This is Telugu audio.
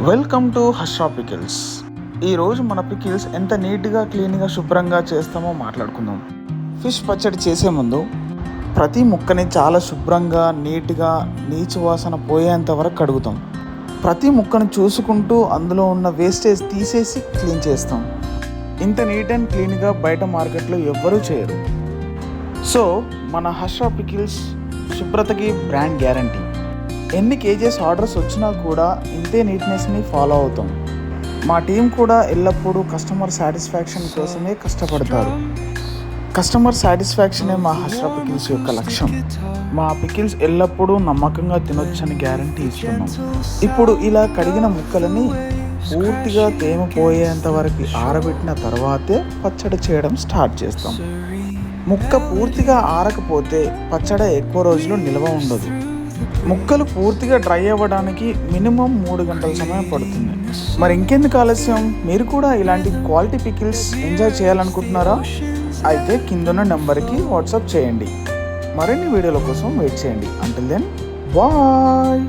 Welcome to Harsha pickles. ఈరోజు మన పికిల్స్ ఎంత నీట్గా క్లీన్గా శుభ్రంగా చేస్తామో మాట్లాడుకుందాం. ఫిష్ పచ్చడి చేసే ముందు ప్రతి ముక్కని చాలా శుభ్రంగా నీట్గా నీచు వాసన పోయేంత వరకు కడుగుతాం. ప్రతి ముక్కను చూసుకుంటూ అందులో ఉన్న వేస్టేజ్ తీసేసి క్లీన్ చేస్తాం. ఇంత నీట్ అండ్ క్లీన్గా బయట మార్కెట్లో ఎవ్వరూ చేయరు. సో మన హర్ష పికిల్స్ శుభ్రతకి బ్రాండ్ గ్యారంటీ. ఎన్ని కేజెస్ ఆర్డర్స్ వచ్చినా కూడా ఇంతే నీట్నెస్ని ఫాలో అవుతాం. మా టీం కూడా ఎల్లప్పుడూ కస్టమర్ సాటిస్ఫాక్షన్ కోసమే కష్టపడతారు. కస్టమర్ సాటిస్ఫాక్షనే మా హర్ష పికిల్స్ యొక్క లక్ష్యం. మా పికిల్స్ ఎల్లప్పుడూ నమ్మకంగా తినొచ్చని గ్యారంటీ ఇస్తున్నాం. ఇప్పుడు ఇలా కడిగిన ముక్కలని పూర్తిగా తేమ పోయేంత వరకు ఆరబెట్టిన తర్వాతే పచ్చడి చేయడం స్టార్ట్ చేస్తాం. ముక్క పూర్తిగా ఆరకపోతే పచ్చడి ఎక్కువ రోజులు నిల్వ ఉండదు. ముక్కలు పూర్తిగా డ్రై అవ్వడానికి మినిమం 3 గంటల సమయం పడుతుంది. మరి ఇంకెందుకు ఆలస్యం? మీరు కూడా ఇలాంటి క్వాలిటీ పికిల్స్ ఎంజాయ్ చేయాలనుకుంటున్నారా? అయితే కిందున్న నెంబర్కి వాట్సాప్ చేయండి. మరిన్ని వీడియోల కోసం వెయిట్ చేయండి. Until then bye.